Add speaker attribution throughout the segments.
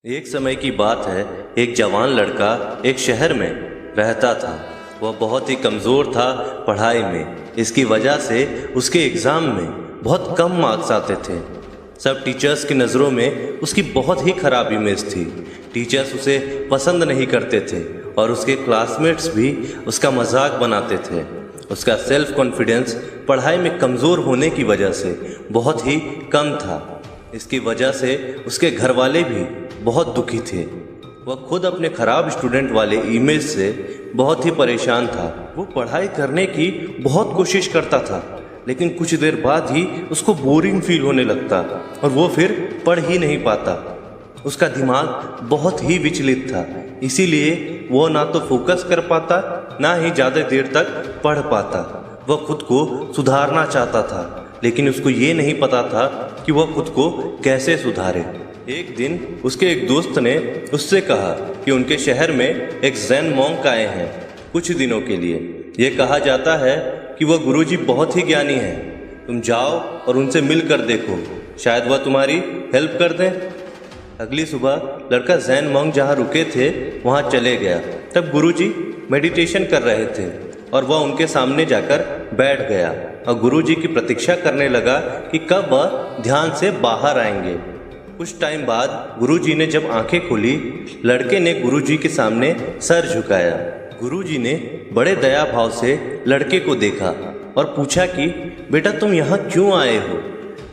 Speaker 1: एक समय की बात है, एक जवान लड़का एक शहर में रहता था। वह बहुत ही कमज़ोर था पढ़ाई में। इसकी वजह से उसके एग्ज़ाम में बहुत कम मार्क्स आते थे। सब टीचर्स की नज़रों में उसकी बहुत ही ख़राब इमेज थी। टीचर्स उसे पसंद नहीं करते थे और उसके क्लासमेट्स भी उसका मजाक बनाते थे। उसका सेल्फ कॉन्फिडेंस पढ़ाई में कमज़ोर होने की वजह से बहुत ही कम था। इसकी वजह से उसके घर वाले भी बहुत दुखी थे। वह खुद अपने ख़राब स्टूडेंट वाले इमेज से बहुत ही परेशान था। वो पढ़ाई करने की बहुत कोशिश करता था, लेकिन कुछ देर बाद ही उसको बोरिंग फील होने लगता और वो फिर पढ़ ही नहीं पाता। उसका दिमाग बहुत ही विचलित था, इसीलिए वो ना तो फोकस कर पाता, ना ही ज़्यादा देर तक पढ़ पाता। वह खुद को सुधारना चाहता था, लेकिन उसको ये नहीं पता था कि वह खुद को कैसे सुधारे। एक दिन उसके एक दोस्त ने उससे कहा कि उनके शहर में एक ज़ेन मॉन्क आए हैं कुछ दिनों के लिए। ये कहा जाता है कि वह गुरुजी बहुत ही ज्ञानी हैं। तुम जाओ और उनसे मिल कर देखो, शायद वह तुम्हारी हेल्प कर दें। अगली सुबह लड़का ज़ेन मॉन्क जहाँ रुके थे वहाँ चले गया। तब गुरुजी मेडिटेशन कर रहे थे और वह उनके सामने जाकर बैठ गया और गुरुजी की प्रतीक्षा करने लगा कि कब वह ध्यान से बाहर आएंगे। कुछ टाइम बाद गुरुजी ने जब आंखें खोली, लड़के ने गुरुजी के सामने सर झुकाया। गुरुजी ने बड़े दया भाव से लड़के को देखा और पूछा कि बेटा तुम यहाँ क्यों आए हो।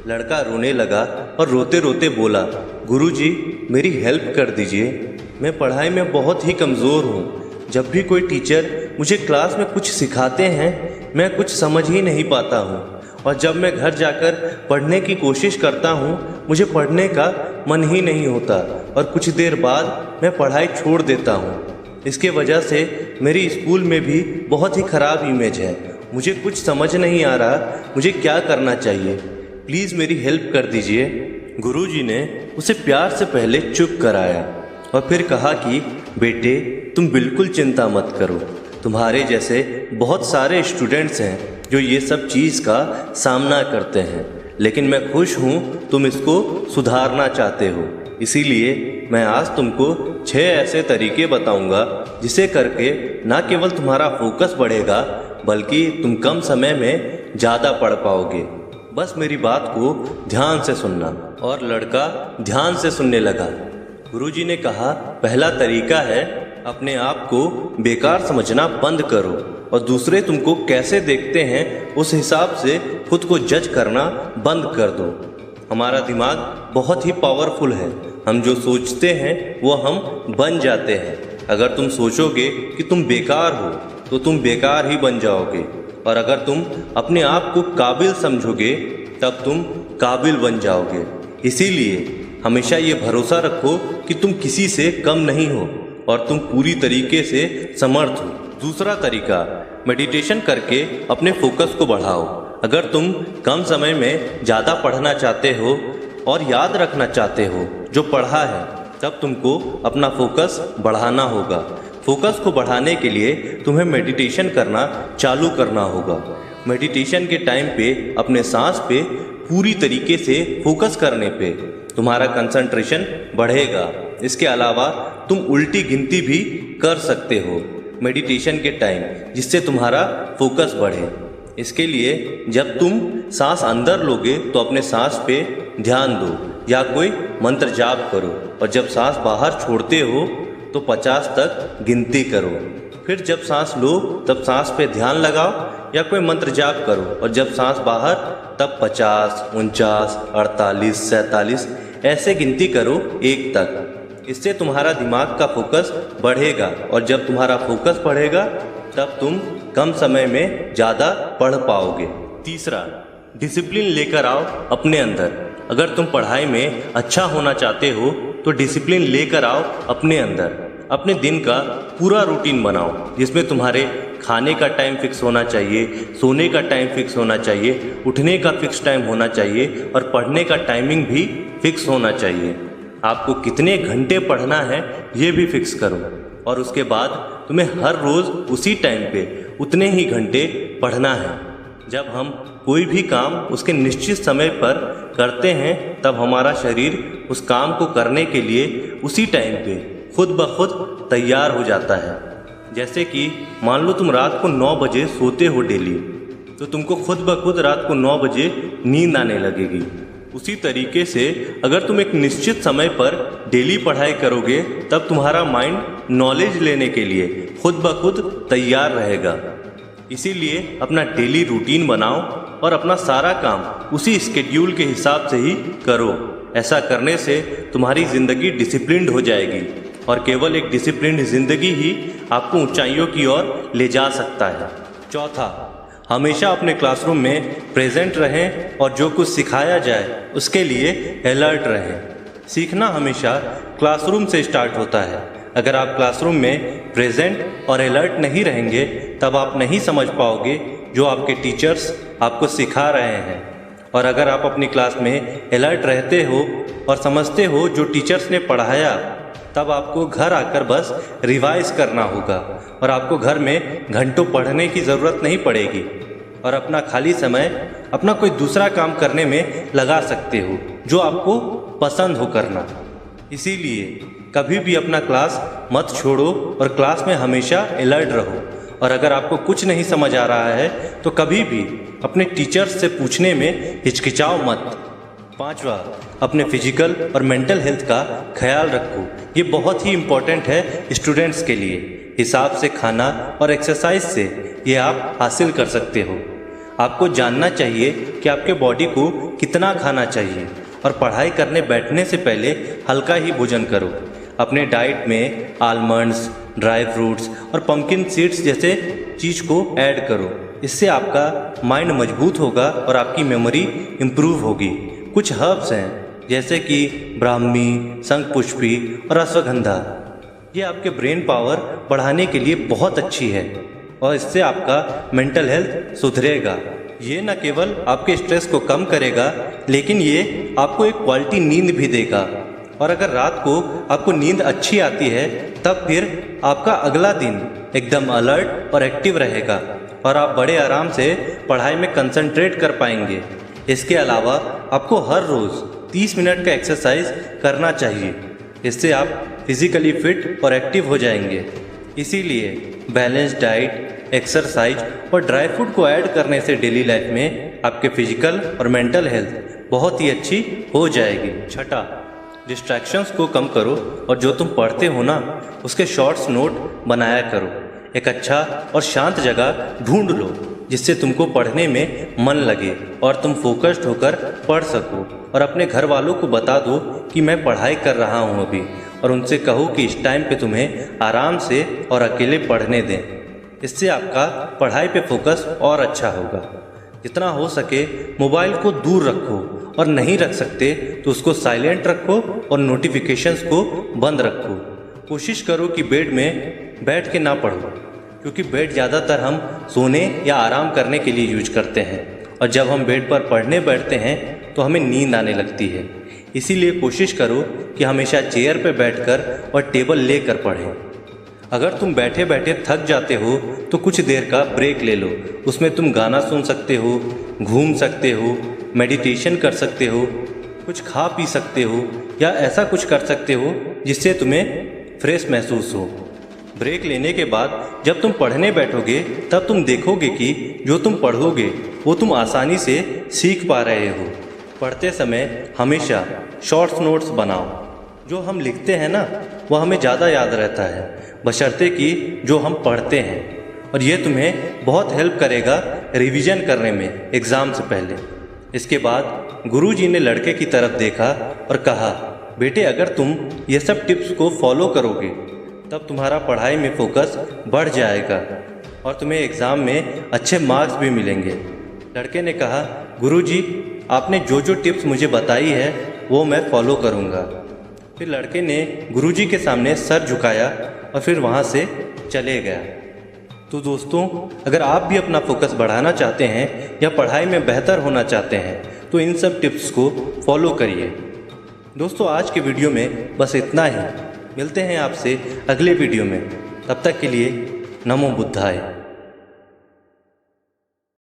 Speaker 1: लड़का रोने लगा और रोते रोते बोला, गुरुजी मेरी हेल्प कर दीजिए, मैं पढ़ाई में बहुत ही कमज़ोर हूँ। जब भी कोई टीचर मुझे क्लास में कुछ सिखाते हैं मैं कुछ समझ ही नहीं पाता हूँ, और जब मैं घर जाकर पढ़ने की कोशिश करता हूँ मुझे पढ़ने का मन ही नहीं होता और कुछ देर बाद मैं पढ़ाई छोड़ देता हूँ। इसके वजह से मेरी स्कूल में भी बहुत ही ख़राब इमेज है। मुझे कुछ समझ नहीं आ रहा मुझे क्या करना चाहिए, प्लीज़ मेरी हेल्प कर दीजिए। गुरुजी ने उसे प्यार से पहले चुप कराया और फिर कहा कि बेटे तुम बिल्कुल चिंता मत करो, तुम्हारे जैसे बहुत सारे स्टूडेंट्स हैं जो ये सब चीज़ का सामना करते हैं, लेकिन मैं खुश हूँ तुम इसको सुधारना चाहते हो। इसीलिए मैं आज तुमको 6 ऐसे तरीके बताऊँगा जिसे करके ना केवल तुम्हारा फोकस बढ़ेगा बल्कि तुम कम समय में ज़्यादा पढ़ पाओगे। बस मेरी बात को ध्यान से सुनना। और लड़का ध्यान से सुनने लगा। गुरुजी ने कहा, पहला तरीका है अपने आप को बेकार समझना बंद करो और दूसरे तुमको कैसे देखते हैं उस हिसाब से खुद को जज करना बंद कर दो। हमारा दिमाग बहुत ही पावरफुल है। हम जो सोचते हैं वो हम बन जाते हैं। अगर तुम सोचोगे कि तुम बेकार हो तो तुम बेकार ही बन जाओगे, और अगर तुम अपने आप को काबिल समझोगे तब तुम काबिल बन जाओगे। इसीलिए हमेशा ये भरोसा रखो कि तुम किसी से कम नहीं हो और तुम पूरी तरीके से समर्थ हो। दूसरा तरीका, मेडिटेशन करके अपने फोकस को बढ़ाओ। अगर तुम कम समय में ज़्यादा पढ़ना चाहते हो और याद रखना चाहते हो जो पढ़ा है, तब तुमको अपना फोकस बढ़ाना होगा। फोकस को बढ़ाने के लिए तुम्हें मेडिटेशन करना चालू करना होगा। मेडिटेशन के टाइम पे अपने सांस पे पूरी तरीके से फोकस करने पे तुम्हारा कंसंट्रेशन बढ़ेगा। इसके अलावा तुम उल्टी गिनती भी कर सकते हो मेडिटेशन के टाइम, जिससे तुम्हारा फोकस बढ़े। इसके लिए जब तुम सांस अंदर लोगे तो अपने सांस पे ध्यान दो या कोई मंत्र जाप करो, और जब सांस बाहर छोड़ते हो तो 50 तक गिनती करो। फिर जब सांस लो तब सांस पे ध्यान लगाओ या कोई मंत्र जाप करो, और जब सांस बाहर तब 50, 49, 48, 47 ऐसे गिनती करो 1 तक। इससे तुम्हारा दिमाग का फोकस बढ़ेगा, और जब तुम्हारा फोकस बढ़ेगा तब तुम कम समय में ज़्यादा पढ़ पाओगे। तीसरा, डिसिप्लिन लेकर आओ अपने अंदर। अगर तुम पढ़ाई में अच्छा होना चाहते हो तो डिसिप्लिन लेकर आओ अपने अंदर। अपने दिन का पूरा रूटीन बनाओ जिसमें तुम्हारे खाने का टाइम फिक्स होना चाहिए, सोने का टाइम फिक्स होना चाहिए, उठने का फिक्स टाइम होना चाहिए और पढ़ने का टाइमिंग भी फिक्स होना चाहिए। आपको कितने घंटे पढ़ना है ये भी फिक्स करो, और उसके बाद तुम्हें हर रोज़ उसी टाइम पे उतने ही घंटे पढ़ना है। जब हम कोई भी काम उसके निश्चित समय पर करते हैं तब हमारा शरीर उस काम को करने के लिए उसी टाइम पे खुद ब खुद तैयार हो जाता है। जैसे कि मान लो तुम रात को 9 बजे सोते हो डेली, तो तुमको खुद ब खुद रात को 9 बजे नींद आने लगेगी। उसी तरीके से अगर तुम एक निश्चित समय पर डेली पढ़ाई करोगे तब तुम्हारा माइंड नॉलेज लेने के लिए खुद ब खुद तैयार रहेगा। इसीलिए अपना डेली रूटीन बनाओ और अपना सारा काम उसी स्केड्यूल के हिसाब से ही करो। ऐसा करने से तुम्हारी ज़िंदगी डिसिप्लिन्ड हो जाएगी और केवल एक डिसिप्लिन्ड ज़िंदगी ही आपको ऊंचाइयों की ओर ले जा सकता है। चौथा, हमेशा अपने क्लासरूम में प्रेजेंट रहें और जो कुछ सिखाया जाए उसके लिए अलर्ट रहें। सीखना हमेशा क्लासरूम से स्टार्ट होता है। अगर आप क्लासरूम में प्रेजेंट और अलर्ट नहीं रहेंगे तब आप नहीं समझ पाओगे जो आपके टीचर्स आपको सिखा रहे हैं। और अगर आप अपनी क्लास में अलर्ट रहते हो और समझते हो जो टीचर्स ने पढ़ाया, तब आपको घर आकर बस रिवाइज करना होगा और आपको घर में घंटों पढ़ने की ज़रूरत नहीं पड़ेगी और अपना खाली समय अपना कोई दूसरा काम करने में लगा सकते हो जो आपको पसंद हो करना। इसीलिए कभी भी अपना क्लास मत छोड़ो और क्लास में हमेशा अलर्ट रहो। और अगर आपको कुछ नहीं समझ आ रहा है तो कभी भी अपने टीचर्स से पूछने में हिचकिचाओ मत। पांचवा, अपने फिजिकल और मेंटल हेल्थ का ख्याल रखो। ये बहुत ही इम्पोर्टेंट है स्टूडेंट्स के लिए। हिसाब से खाना और एक्सरसाइज से ये आप हासिल कर सकते हो। आपको जानना चाहिए कि आपके बॉडी को कितना खाना चाहिए और पढ़ाई करने बैठने से पहले हल्का ही भोजन करो। अपने डाइट में आलमंड्स, ड्राई फ्रूट्स और पम्पकिन सीड्स जैसे चीज़ को ऐड करो। इससे आपका माइंड मजबूत होगा और आपकी मेमोरी इम्प्रूव होगी। कुछ हर्ब्स हैं जैसे कि ब्राह्मी, शंखपुष्पी और अश्वगंधा। ये आपके ब्रेन पावर बढ़ाने के लिए बहुत अच्छी है और इससे आपका मेंटल हेल्थ सुधरेगा। ये न केवल आपके स्ट्रेस को कम करेगा लेकिन ये आपको एक क्वालिटी नींद भी देगा। और अगर रात को आपको नींद अच्छी आती है तब फिर आपका अगला दिन एकदम अलर्ट और एक्टिव रहेगा और आप बड़े आराम से पढ़ाई में कंसंट्रेट कर पाएंगे। इसके अलावा आपको हर रोज़ 30 मिनट का एक्सरसाइज करना चाहिए। इससे आप फिज़िकली फिट और एक्टिव हो जाएंगे। इसीलिए बैलेंस डाइट, एक्सरसाइज और ड्राई फ्रूट को ऐड करने से डेली लाइफ में आपके फिजिकल और मेंटल हेल्थ बहुत ही अच्छी हो जाएगी। छठा, डिस्ट्रैक्शंस को कम करो और जो तुम पढ़ते हो ना उसके शॉर्ट्स नोट बनाया करो। एक अच्छा और शांत जगह ढूंढ लो जिससे तुमको पढ़ने में मन लगे और तुम फोकस्ड होकर पढ़ सको। और अपने घर वालों को बता दो कि मैं पढ़ाई कर रहा हूँ अभी, और उनसे कहो कि इस टाइम पे तुम्हें आराम से और अकेले पढ़ने दें। इससे आपका पढ़ाई पे फोकस और अच्छा होगा। जितना हो सके मोबाइल को दूर रखो और नहीं रख सकते तो उसको साइलेंट रखो और नोटिफिकेशंस को बंद रखो। कोशिश करो कि बेड में बैठ के ना पढ़ो, क्योंकि बेड ज़्यादातर हम सोने या आराम करने के लिए यूज करते हैं और जब हम बेड पर पढ़ने बैठते हैं तो हमें नींद आने लगती है। इसीलिए कोशिश करो कि हमेशा चेयर पर बैठकर और टेबल लेकर पढ़ें। अगर तुम बैठे बैठे थक जाते हो तो कुछ देर का ब्रेक ले लो। उसमें तुम गाना सुन सकते हो, घूम सकते हो, मेडिटेशन कर सकते हो, कुछ खा पी सकते हो या ऐसा कुछ कर सकते हो जिससे तुम्हें फ्रेश महसूस हो। ब्रेक लेने के बाद जब तुम पढ़ने बैठोगे तब तुम देखोगे कि जो तुम पढ़ोगे वो तुम आसानी से सीख पा रहे हो। पढ़ते समय हमेशा शॉर्ट्स नोट्स बनाओ। जो हम लिखते हैं ना वो हमें ज़्यादा याद रहता है बशर्ते कि जो हम पढ़ते हैं, और ये तुम्हें बहुत हेल्प करेगा रिवीजन करने में एग्ज़ाम से पहले। इसके बाद गुरुजी ने लड़के की तरफ देखा और कहा, बेटे अगर तुम ये सब टिप्स को फॉलो करोगे तब तुम्हारा पढ़ाई में फोकस बढ़ जाएगा और तुम्हें एग्ज़ाम में अच्छे मार्क्स भी मिलेंगे। लड़के ने कहा, गुरुजी आपने जो जो टिप्स मुझे बताई है वो मैं फॉलो करूँगा। फिर लड़के ने गुरुजी के सामने सर झुकाया और फिर वहाँ से चले गया। तो दोस्तों, अगर आप भी अपना फोकस बढ़ाना चाहते हैं या पढ़ाई में बेहतर होना चाहते हैं तो इन सब टिप्स को फॉलो करिए। दोस्तों, आज के वीडियो में बस इतना ही। मिलते हैं आपसे अगले वीडियो में। तब तक के लिए नमो बुद्धाय।